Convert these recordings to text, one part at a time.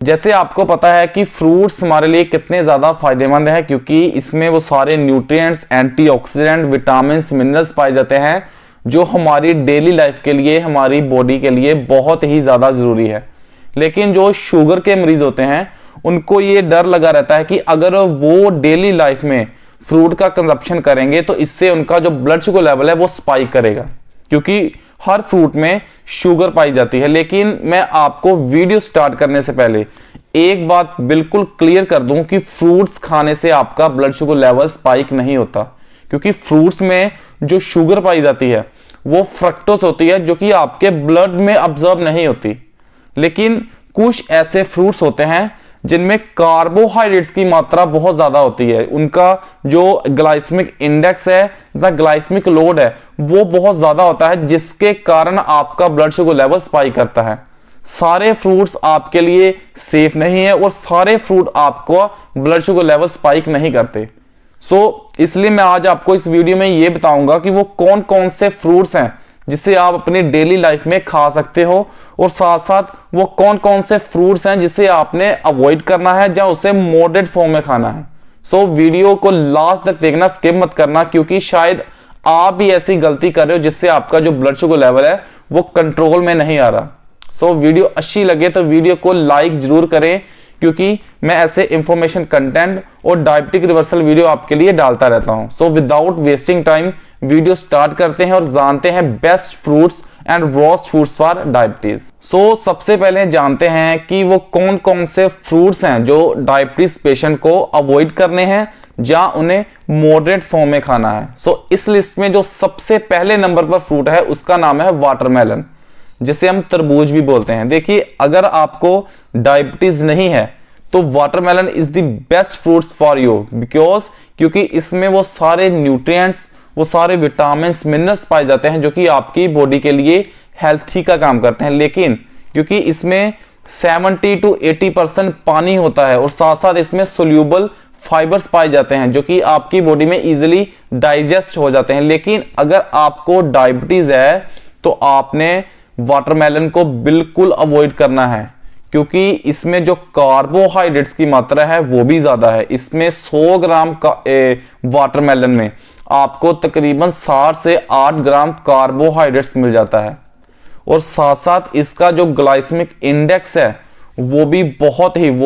जैसे आपको पता है कि फ्रूट्स हमारे लिए कितने ज़्यादा फायदेमंद है, क्योंकि इसमें वो सारे न्यूट्रिएंट्स, एंटीऑक्सीडेंट, विटामिन्स, मिनरल्स पाए जाते हैं जो हमारी डेली लाइफ के लिए, हमारी बॉडी के लिए बहुत ही ज़्यादा ज़रूरी है। लेकिन जो शुगर के मरीज होते हैं उनको ये डर लगा रहता है कि अगर वो डेली लाइफ में फ्रूट का कंजप्शन करेंगे तो इससे उनका जो ब्लड शुगर लेवल है वो स्पाइक करेगा, क्योंकि हर फ्रूट में शुगर पाई जाती है। लेकिन मैं आपको वीडियो स्टार्ट करने से पहले एक बात बिल्कुल क्लियर कर दूं कि फ्रूट्स खाने से आपका ब्लड शुगर लेवल स्पाइक नहीं होता, क्योंकि फ्रूट्स में जो शुगर पाई जाती है वो फ्रक्टोज होती है जो कि आपके ब्लड में ऑब्जर्व नहीं होती। लेकिन कुछ ऐसे फ्रूट्स होते हैं जिनमें कार्बोहाइड्रेट्स की मात्रा बहुत ज्यादा होती है, उनका जो ग्लाइसेमिक इंडेक्स है, द ग्लाइसेमिक लोड है, वो बहुत ज्यादा होता है, जिसके कारण आपका ब्लड शुगर लेवल स्पाइक करता है। सारे फ्रूट्स आपके लिए सेफ नहीं है और सारे फ्रूट आपको ब्लड शुगर लेवल स्पाइक नहीं करते। इसलिए मैं आज आपको इस वीडियो में ये बताऊंगा कि वो कौन कौन से फ्रूट्स हैं जिसे आप अपनी डेली लाइफ में खा सकते हो, और साथ साथ वो कौन कौन से फ्रूट्स हैं जिसे आपने अवॉइड करना है या उसे मॉडरेट फॉर्म में खाना है। वीडियो को लास्ट तक देखना, स्किप मत करना, क्योंकि शायद आप भी ऐसी गलती कर रहे हो जिससे आपका जो ब्लड शुगर लेवल है वो कंट्रोल में नहीं आ रहा। वीडियो अच्छी लगे तो वीडियो को लाइक जरूर करें, क्योंकि मैं ऐसे इंफॉर्मेशन कंटेंट और डायबिटिक रिवर्सल वीडियो आपके लिए डालता रहता हूं। Without wasting time video start करते हैं और जानते हैं best fruits and roast foods for diabetes. सबसे पहले जानते हैं कि वो कौन कौन से फ्रूट्स हैं जो डायबिटीज पेशेंट को अवॉइड करने हैं या उन्हें मॉडरेट फॉर्म में खाना है। इस लिस्ट में जो सबसे पहले नंबर पर फ्रूट है उसका नाम है वाटरमेलन, जिसे हम तरबूज भी बोलते हैं। देखिए, अगर आपको डायबिटीज नहीं है तो watermelon is the best fruits for you, क्योंकि इसमें वो सारे न्यूट्रिएंट्स, वो सारे विटामिन्स, मिनरल्स पाए जाते हैं जो कि आपकी बॉडी के लिए हेल्थी का काम करते हैं। लेकिन क्योंकि इसमें 70 to 80% पानी होता है और साथ साथ इसमें सोल्यूबल फाइबर्स पाए जाते हैं जो कि आपकी बॉडी में इजीली डाइजेस्ट हो जाते हैं। लेकिन अगर आपको डायबिटीज है तो आपने वाटरमेलन को बिल्कुल अवॉइड करना है, क्योंकि इसमें जो कार्बोहाइड्रेट्स की मात्रा है वो भी ज्यादा है। इसमें 100 ग्राम वाटरमेलन में आपको तकरीबन 60 से 8 ग्राम कार्बोहाइड्रेट्स मिल जाता है, और साथ साथ इसका जो ग्लाइसेमिक इंडेक्स है वो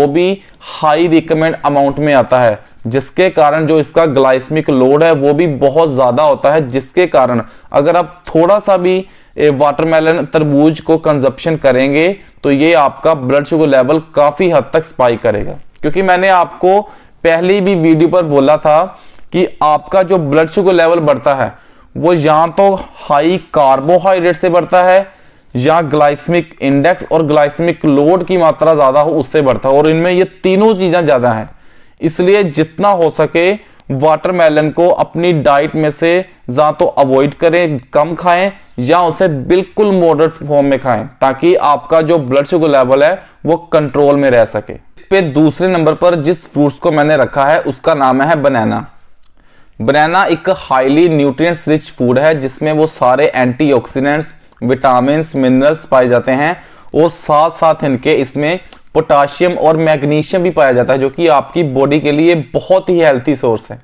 भी हाई रिकमेंड अमाउंट में आता है, जिसके कारण जो इसका ग्लाइसेमिक लोड है वो भी बहुत ज्यादा होता है, जिसके कारण अगर आप थोड़ा सा भी वाटरमेलन, तरबूज को कंजप्शन करेंगे तो ये आपका ब्लड शुगर लेवल काफी हद तक स्पाइक करेगा। क्योंकि मैंने आपको पहली भी वीडियो पर बोला था कि आपका जो ब्लड शुगर लेवल बढ़ता है वो या तो हाई कार्बोहाइड्रेट से बढ़ता है या ग्लाइसेमिक इंडेक्स और ग्लाइसेमिक लोड की मात्रा ज्यादा हो उससे बढ़ता है, और इनमें ये तीनों चीजें ज्यादा हैं। इसलिए जितना हो सके वाटरमेलन को अपनी डाइट में से या तो अवॉइड करें, कम खाएं, या उसे बिल्कुल मॉडरेट फॉर्म में खाएं, ताकि आपका जो ब्लड शुगर लेवल है वो कंट्रोल में रह सके। इस पे दूसरे नंबर पर जिस फ्रूट्स को मैंने रखा है उसका नाम है बनाना। बनाना एक हाईली न्यूट्रिएंट्स रिच फूड है जिसमें वो सारे एंटीऑक्सीडेंट्स, विटामिन्स, मिनरल्स पाए जाते हैं, और साथ साथ इनके इसमें पोटाशियम और मैग्नीशियम भी पाया जाता है जो कि आपकी बॉडी के लिए बहुत ही हेल्थी सोर्स है।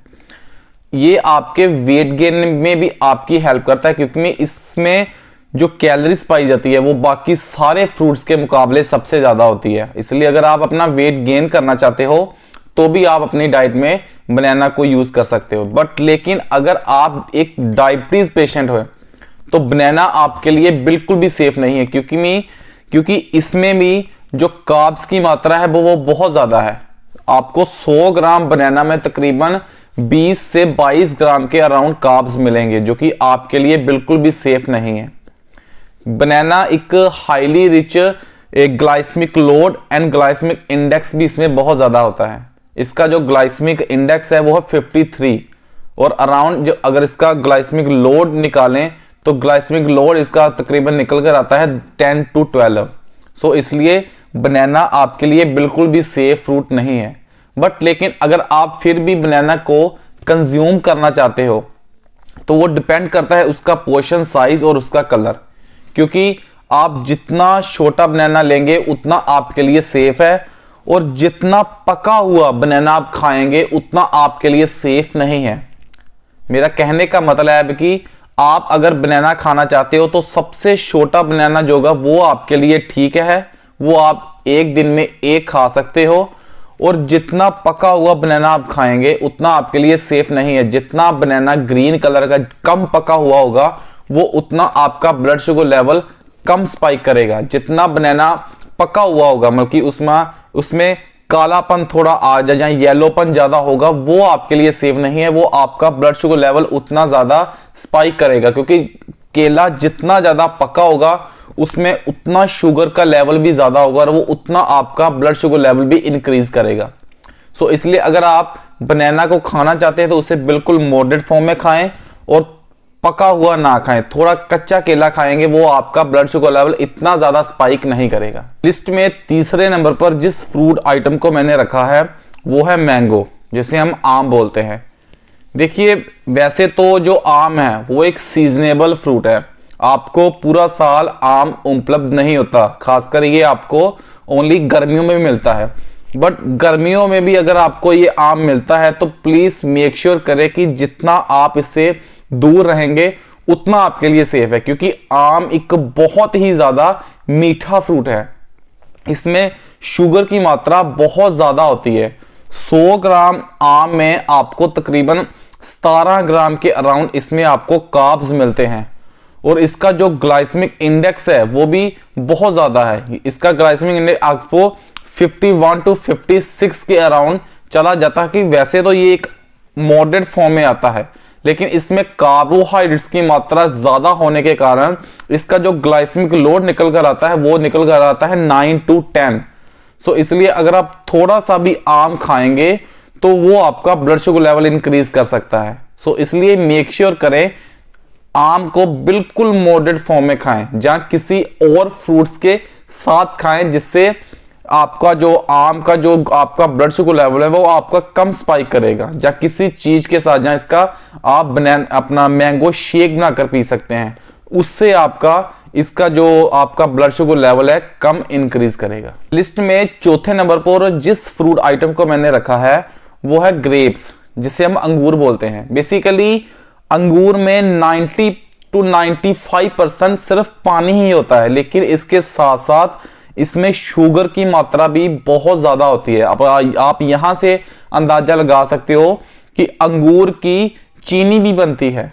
ये आपके वेट गेन में भी आपकी हेल्प करता है, क्योंकि इसमें जो कैलोरीज पाई जाती है वो बाकी सारे फ्रूट्स के मुकाबले सबसे ज्यादा होती है। इसलिए अगर आप अपना वेट गेन करना चाहते हो तो भी आप अपनी डाइट में बनाना को यूज कर सकते हो। लेकिन अगर आप एक डायबिटीज पेशेंट हो तो बनाना आपके लिए बिल्कुल भी सेफ नहीं है, क्योंकि इसमें भी जो कार्ब्स की मात्रा है वो बहुत ज्यादा है। आपको 100 ग्राम बनाना में तकरीबन 20 से 22 ग्राम के अराउंड कार्ब्स मिलेंगे, जो कि आपके लिए बिल्कुल भी सेफ नहीं है। बनाना एक highly rich glycemic load and glycemic index भी इसमें बहुत ज्यादा होता है। इसका जो ग्लाइसेमिक इंडेक्स है वो है 53, और अराउंड जो अगर इसका ग्लाइसेमिक लोड निकालें तो ग्लाइसेमिक लोड इसका तकरीबन निकल कर आता है 10 to 12। इसलिए बनाना आपके लिए बिल्कुल भी सेफ फ्रूट नहीं है। लेकिन अगर आप फिर भी बनाना को कंज्यूम करना चाहते हो तो वो डिपेंड करता है उसका पोर्शन साइज और उसका कलर, क्योंकि आप जितना छोटा बनाना लेंगे उतना आपके लिए सेफ है, और जितना पका हुआ बनाना आप खाएंगे उतना आपके लिए सेफ नहीं है। मेरा कहने का मतलब है कि आप अगर बनाना खाना चाहते हो तो सबसे छोटा बनाना जो होगा वो आपके लिए ठीक है, वो आप एक दिन में एक खा सकते हो। और जितना पका हुआ बनाना आप खाएंगे उतना आपके लिए सेफ नहीं है। जितना बनाना ग्रीन कलर का कम पका हुआ होगा वो उतना आपका ब्लड शुगर लेवल कम स्पाइक करेगा। जितना बनाना पका हुआ होगा मतलब कि उसमें कालापन थोड़ा आ जाए या येलोपन ज्यादा होगा, वो आपके लिए सेफ नहीं है, वो आपका ब्लड शुगर लेवल उतना ज्यादा स्पाइक करेगा। क्योंकि केला जितना ज्यादा पका होगा उसमें उतना शुगर का लेवल भी ज्यादा होगा और वो उतना आपका ब्लड शुगर लेवल भी इंक्रीज करेगा। सो इसलिए अगर आप बनाना को खाना चाहते हैं तो उसे बिल्कुल मॉडरेट फॉर्म में खाएं और पका हुआ ना खाएं। थोड़ा कच्चा केला खाएंगे वो आपका ब्लड शुगर लेवल इतना ज्यादा स्पाइक नहीं करेगा। लिस्ट में तीसरे नंबर पर जिस फ्रूट आइटम को मैंने रखा है वो है मैंगो, जिसे हम आम बोलते हैं। देखिए वैसे तो जो आम है वो एक सीजनेबल फ्रूट है, आपको पूरा साल आम उपलब्ध नहीं होता, खासकर ये आपको ओनली गर्मियों में भी मिलता है। बट गर्मियों में भी अगर आपको ये आम मिलता है तो प्लीज मेक श्योर करें कि जितना आप इससे दूर रहेंगे उतना आपके लिए सेफ है। क्योंकि आम एक बहुत ही ज्यादा मीठा फ्रूट है, इसमें शुगर की मात्रा बहुत ज्यादा होती है। 100 ग्राम आम में आपको तकरीबन 17 ग्राम के अराउंड इसमें आपको कार्ब्स मिलते हैं। और इसका जो ग्लाइसेमिक इंडेक्स है वो भी बहुत ज्यादा है। इसका ग्लाइसेमिक इंडेक्स आपको 51 to 56 के अराउंड चला जाता है। कि वैसे तो ये एक मॉडरेट फॉर्म में आता है लेकिन इसमें कार्बोहाइड्रेट्स की मात्रा ज्यादा होने के कारण इसका जो ग्लाइसेमिक लोड निकल कर आता है वो निकल कर आता है 9 to 10। सो इसलिए अगर आप थोड़ा सा भी आम खाएंगे तो वो आपका ब्लड शुगर लेवल इंक्रीज कर सकता है। सो इसलिए मेक श्योर करें आम को बिल्कुल मॉडरेट फॉर्म में खाएं, जहां किसी और फ्रूट्स के साथ खाएं, जिससे आपका जो आम का जो आपका ब्लड शुगर लेवल है वो आपका कम स्पाइक करेगा। या किसी चीज के साथ जहां इसका आप अपना मैंगो शेक बनाकर पी सकते हैं, उससे आपका इसका जो आपका ब्लड शुगर लेवल है कम इंक्रीज करेगा। लिस्ट में चौथे नंबर पर जिस फ्रूट आइटम को मैंने रखा है वो है ग्रेप्स, जिसे हम अंगूर बोलते हैं। बेसिकली अंगूर में 90 to 95% सिर्फ पानी ही होता है, लेकिन इसके साथ साथ इसमें शुगर की मात्रा भी बहुत ज्यादा होती है। आप यहां से अंदाजा लगा सकते हो कि अंगूर की चीनी भी बनती है।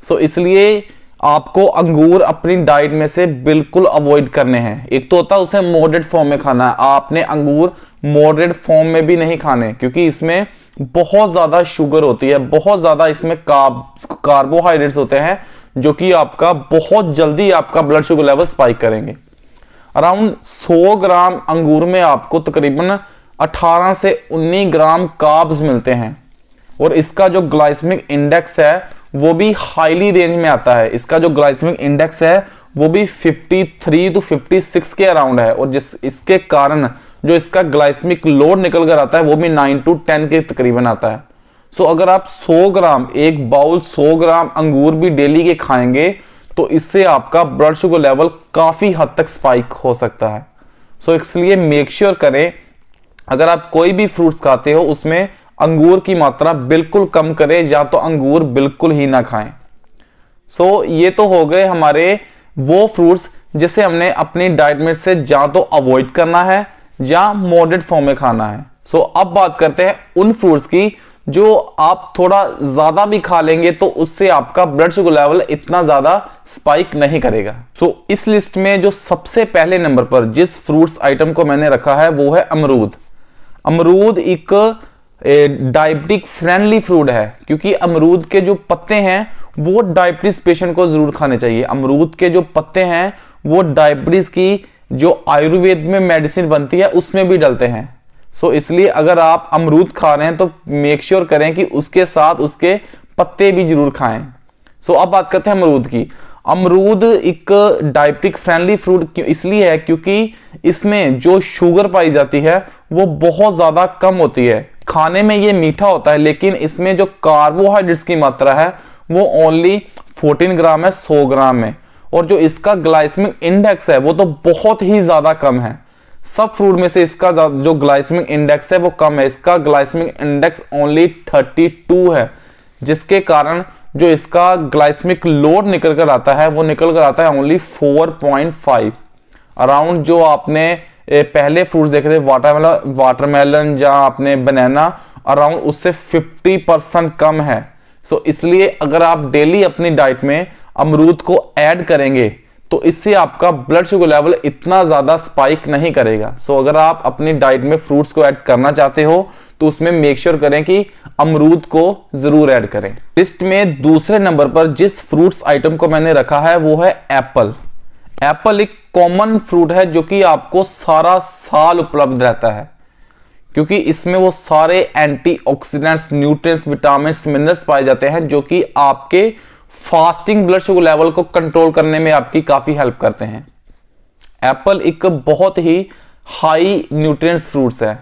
सो इसलिए आपको अंगूर अपनी डाइट में से बिल्कुल अवॉइड करने हैं। एक तो होता है उसे मॉडरेट फॉर्म में खाना है, आपने अंगूर मॉडरेट फॉर्म में भी नहीं खाने, क्योंकि इसमें बहुत ज्यादा शुगर होती है, बहुत ज्यादा इसमें कार्बोहाइड्रेट्स होते हैं जो कि आपका बहुत जल्दी आपका ब्लड शुगर लेवल स्पाइक करेंगे। अराउंड 100 ग्राम अंगूर में आपको तकरीबन 18 से 19 ग्राम कार्ब्स मिलते हैं और इसका जो ग्लाइसेमिक इंडेक्स है वो भी हाईली रेंज में आता है। इसका जो ग्लाइसेमिक इंडेक्स है वो भी 53 to 56 के अराउंड है और इसके कारण जो इसका ग्लाइसेमिक लोड निकल कर आता है वो भी 9 to 10 के तकरीबन आता है। सो अगर आप 100 ग्राम एक बाउल 100 ग्राम अंगूर भी डेली के खाएंगे तो इससे आपका ब्लड शुगर लेवल काफी हद तक स्पाइक हो सकता है। सो इसलिए मेक श्योर करें अगर आप कोई भी फ्रूट्स खाते हो उसमें अंगूर की मात्रा बिल्कुल कम करें, या तो अंगूर बिल्कुल ही ना खाएं। सो ये तो हो गए हमारे वो फ्रूट्स जिसे हमने अपनी डाइट में से या तो अवॉइड करना है या मॉडरेट फॉर्म में खाना है। सो अब बात करते हैं उन फ्रूट्स की जो आप थोड़ा ज्यादा भी खा लेंगे तो उससे आपका ब्लड शुगर लेवल इतना ज्यादा स्पाइक नहीं करेगा। सो इस लिस्ट में जो सबसे पहले नंबर पर जिस फ्रूट्स आइटम को मैंने रखा है वो है अमरूद। अमरूद एक डायबिटिक फ्रेंडली फ्रूट है, क्योंकि अमरूद के जो पत्ते हैं वो डायबिटीज पेशेंट को जरूर खाने चाहिए। अमरूद के जो पत्ते हैं वो डायबिटीज की जो आयुर्वेद में मेडिसिन बनती है उसमें भी डलते हैं। सो इसलिए अगर आप अमरूद खा रहे हैं तो मेक श्योर करें कि उसके साथ उसके पत्ते भी जरूर खाएं। सो अब बात करते हैं अमरूद की। अमरूद एक डायबिटिक फ्रेंडली फ्रूट इसलिए है क्योंकि इसमें जो शुगर पाई जाती है वो बहुत ज्यादा कम होती है। खाने में ये मीठा होता है लेकिन इसमें जो कार्बोहाइड्रेट्स की मात्रा है वो ओनली 14 ग्राम है 100 ग्राम में, और जो इसका ग्लाइसेमिक इंडेक्स है वो तो बहुत ही ज्यादा कम है, सब फ्रूट में से इसका जो ग्लाइसेमिक इंडेक्स है वो कम है। इसका ग्लाइसेमिक इंडेक्स ओनली 32 है, जिसके कारण जो इसका ग्लाइसेमिक लोड निकल कर आता है वो निकल कर आता है ओनली 4.5। अराउंड जो आपने पहले फ्रूट्स देखे थे वाटरमेलन या आपने बनाना, अराउंड उससे 50% कम है। सो इसलिए अगर आप डेली अपनी डाइट में अमरूद को ऐड करेंगे तो इससे आपका ब्लड शुगर लेवल इतना ज्यादा स्पाइक नहीं करेगा। सो अगर आप अपनी डाइट में फ्रूट्स को ऐड करना चाहते हो तो उसमें मेक श्योर करें कि अमरूद को जरूर ऐड करें। लिस्ट में दूसरे नंबर पर जिस फ्रूट्स आइटम को मैंने रखा है वो है एप्पल। एप्पल एक कॉमन फ्रूट है जो कि आपको सारा साल उपलब्ध रहता है, क्योंकि इसमें वो सारे एंटीऑक्सीडेंट्स, न्यूट्रिएंट्स, विटामिन्स, मिनरल्स पाए जाते हैं जो कि आपके फास्टिंग ब्लड शुगर लेवल को कंट्रोल करने में आपकी काफी हेल्प करते हैं। एप्पल एक बहुत ही हाई न्यूट्रिएंट्स फ्रूट्स है।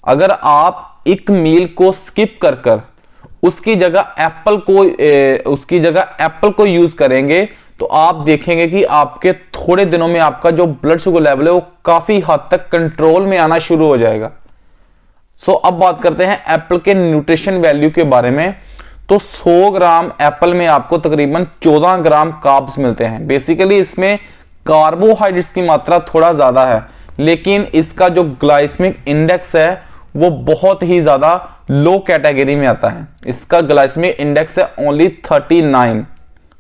अगर आप एक मील को स्किप कर उसकी जगह एप्पल को यूज करेंगे तो आप देखेंगे कि आपके थोड़े दिनों में आपका जो ब्लड शुगर लेवल है वो काफी हद तक कंट्रोल में आना शुरू हो जाएगा। सो अब बात करते हैं एप्पल के न्यूट्रिशन वैल्यू के बारे में। तो 100 ग्राम एप्पल में आपको तकरीबन 14 ग्राम कार्ब्स मिलते हैं। बेसिकली इसमें कार्बोहाइड्रेट्स की मात्रा थोड़ा ज्यादा है, लेकिन इसका जो ग्लाइसेमिक इंडेक्स है वो बहुत ही ज्यादा लो कैटेगरी में आता है। इसका ग्लाइसेमिक इंडेक्स है ओनली 39।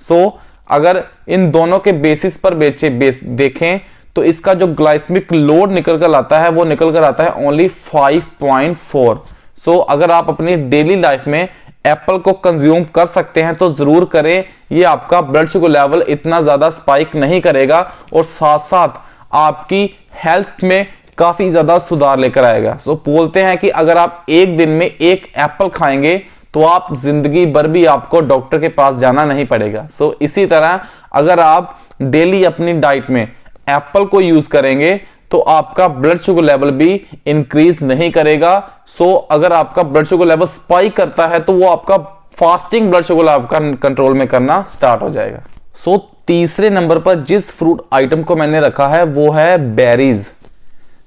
सो अगर इन दोनों के बेसिस पर देखें तो इसका जो ग्लाइसेमिक लोड निकल कर आता है वो निकल कर आता है ओनली 5.4। सो अगर आप अपनी डेली लाइफ में एप्पल को कंज्यूम कर सकते हैं तो जरूर करें। ये आपका ब्लड शुगर लेवल इतना ज्यादा स्पाइक नहीं करेगा और साथ साथ आपकी हेल्थ में काफी ज्यादा सुधार लेकर आएगा। सो बोलते हैं कि अगर आप एक दिन में एक एप्पल खाएंगे तो आप जिंदगी भर भी आपको डॉक्टर के पास जाना नहीं पड़ेगा। सो इसी तरह अगर आप डेली अपनी डाइट में एप्पल को यूज करेंगे तो आपका ब्लड शुगर लेवल भी इंक्रीज नहीं करेगा। सो अगर आपका ब्लड शुगर लेवल स्पाइक करता है तो वो आपका फास्टिंग ब्लड शुगर आपका कंट्रोल में करना स्टार्ट हो जाएगा। सो तीसरे नंबर पर जिस फ्रूट आइटम को मैंने रखा है वो है बेरीज।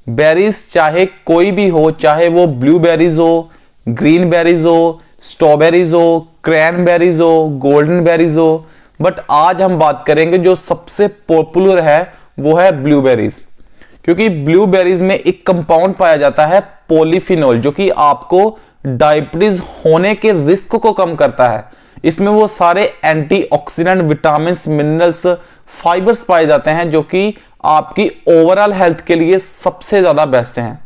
बेरीज चाहे कोई भी हो, चाहे वो ब्लूबेरीज हो, ग्रीन बेरीज हो, स्ट्रॉबेरीज हो, क्रैनबेरीज हो, गोल्डन बेरीज हो, बट आज हम बात करेंगे जो सबसे पॉपुलर है वो है ब्लूबेरीज। क्योंकि ब्लूबेरीज में एक कंपाउंड पाया जाता है पॉलीफिनोल, जो कि आपको डायबिटीज होने के रिस्क को कम करता है। इसमें वो सारे एंटीऑक्सीडेंट, विटामिन्स, मिनरल्स, फाइबर्स पाए जाते हैं जो कि आपकी ओवरऑल हेल्थ के लिए सबसे ज्यादा बेस्ट हैं।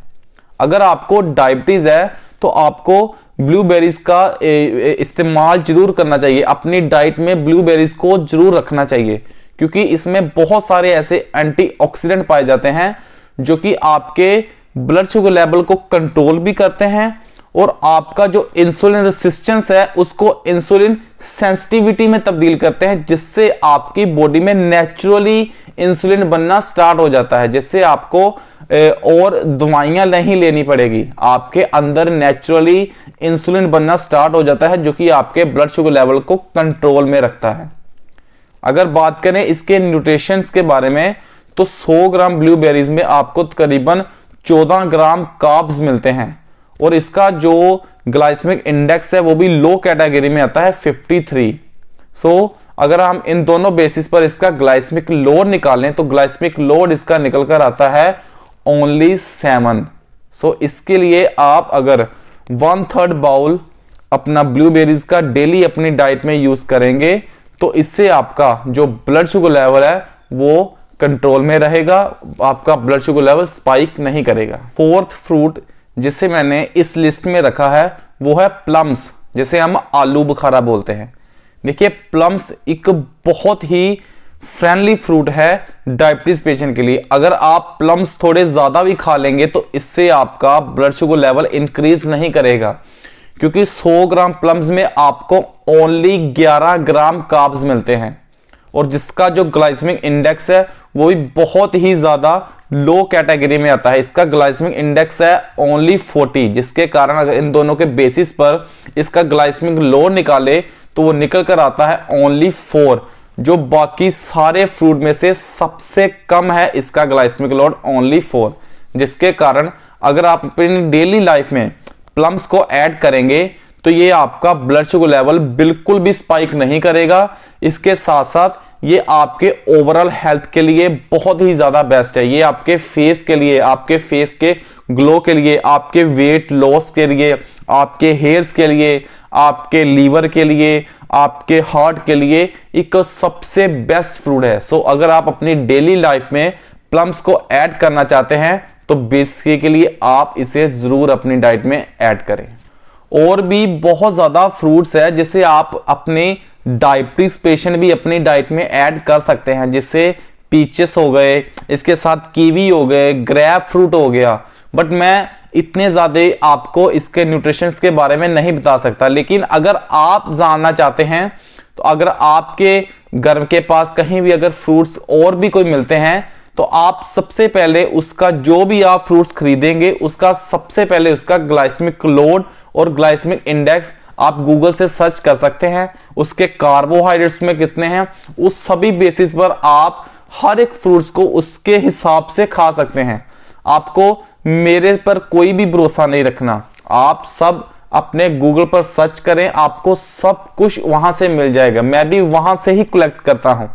अगर आपको डायबिटीज है तो आपको ब्लूबेरीज का इस्तेमाल जरूर करना चाहिए। अपनी डाइट में ब्लूबेरीज को जरूर रखना चाहिए, क्योंकि इसमें बहुत सारे ऐसे एंटीऑक्सीडेंट पाए जाते हैं जो कि आपके ब्लड शुगर लेवल को कंट्रोल भी करते हैं और आपका जो इंसुलिन रेसिस्टेंस है उसको इंसुलिन सेंसिटिविटी में तब्दील करते हैं, जिससे आपकी बॉडी में नेचुरली इंसुलिन बनना स्टार्ट हो जाता है, जिससे आपको और दवाइयां नहीं लेनी पड़ेगी। आपके अंदर नेचुरली इंसुलिन बनना स्टार्ट हो जाता है जो कि आपके ब्लड शुगर लेवल को कंट्रोल में रखता है। अगर बात करें इसके न्यूट्रिशंस के बारे में तो 100 ग्राम ब्लूबेरीज में आपको तकरीबन 14 ग्राम कार्ब्स मिलते हैं और इसका जो ग्लाइसेमिक इंडेक्स है वो भी लो कैटेगरी में आता है 53। सो अगर हम इन दोनों बेसिस पर इसका ग्लाइसेमिक लोड निकालें तो ग्लाइसेमिक लोड इसका निकल कर आता है ओनली 7। सो इसके लिए आप अगर 1/3 बाउल अपना ब्लूबेरीज का डेली अपनी डाइट में यूज करेंगे तो इससे आपका जो ब्लड शुगर लेवल है वो कंट्रोल में रहेगा, आपका ब्लड शुगर लेवल स्पाइक नहीं करेगा। फोर्थ फ्रूट जिसे मैंने इस लिस्ट में रखा है वो है प्लम्स, जिसे हम आलू बुखारा बोलते हैं। देखिए, प्लम्स एक बहुत ही फ्रेंडली फ्रूट है डायबिटीज पेशेंट के लिए। अगर आप प्लम्स थोड़े ज्यादा भी खा लेंगे तो इससे आपका ब्लड शुगर लेवल इंक्रीज नहीं करेगा, क्योंकि 100 ग्राम प्लम्स में आपको ओनली 11 ग्राम कार्ब्स मिलते हैं और जिसका जो ग्लाइसेमिक इंडेक्स है वो भी बहुत ही ज्यादा लो कैटेगरी में आता है। इसका ग्लाइसेमिक इंडेक्स है ओनली 40, जिसके कारण अगर इन दोनों के बेसिस पर इसका ग्लाइसेमिक लोड निकाले तो वो निकल कर आता है ओनली 4, जो बाकी सारे फ्रूट में से सबसे कम है। इसका ग्लाइसेमिक लोड ओनली 4, जिसके कारण अगर आप अपनी डेली लाइफ में प्लम्स को ऐड करेंगे तो ये आपका ब्लड शुगर लेवल बिल्कुल भी स्पाइक नहीं करेगा। इसके साथ साथ ये आपके ओवरऑल हेल्थ के लिए बहुत ही ज्यादा बेस्ट है। ये आपके फेस के लिए, आपके फेस के ग्लो के लिए, आपके वेट लॉस के लिए, आपके हेयर्स के लिए, आपके लीवर के लिए, आपके हार्ट के लिए एक सबसे बेस्ट फ्रूट है। सो अगर आप अपनी डेली लाइफ में प्लम्स को ऐड करना चाहते हैं तो बेसिकली आप इसे जरूर अपनी डाइट में ऐड करें। और भी बहुत ज्यादा फ्रूट्स है जिसे आप अपने डायबिटीज पेशेंट भी अपनी डाइट में ऐड कर सकते हैं, जिससे पीचेस हो गए, इसके साथ कीवी हो गए, ग्रेप फ्रूट हो गया। बट मैं इतने ज्यादा आपको इसके न्यूट्रिशंस के बारे में नहीं बता सकता, लेकिन अगर आप जानना चाहते हैं तो अगर आपके घर के पास कहीं भी अगर फ्रूट्स और भी कोई मिलते हैं तो आप सबसे पहले उसका, जो भी आप फ्रूट्स खरीदेंगे उसका सबसे पहले उसका ग्लाइसेमिक लोड और ग्लाइसेमिक इंडेक्स आप गूगल से सर्च कर सकते हैं। उसके कार्बोहाइड्रेट्स में कितने हैं, उस सभी बेसिस पर आप हर एक फ्रूट्स को उसके हिसाब से खा सकते हैं। आपको मेरे पर कोई भी भरोसा नहीं रखना, आप सब अपने गूगल पर सर्च करें, आपको सब कुछ वहां से मिल जाएगा। मैं भी वहां से ही कलेक्ट करता हूं।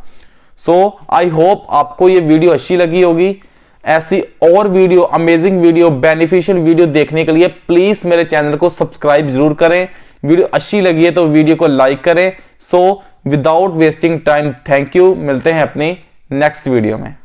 सो आई होप आपको ये वीडियो अच्छी लगी होगी। ऐसी और video, amazing video, beneficial video देखने के लिए प्लीज मेरे चैनल को सब्सक्राइब जरूर करें। वीडियो अच्छी लगी है तो वीडियो को लाइक करें। So without wasting time, thank you. मिलते हैं अपनी नेक्स्ट वीडियो में।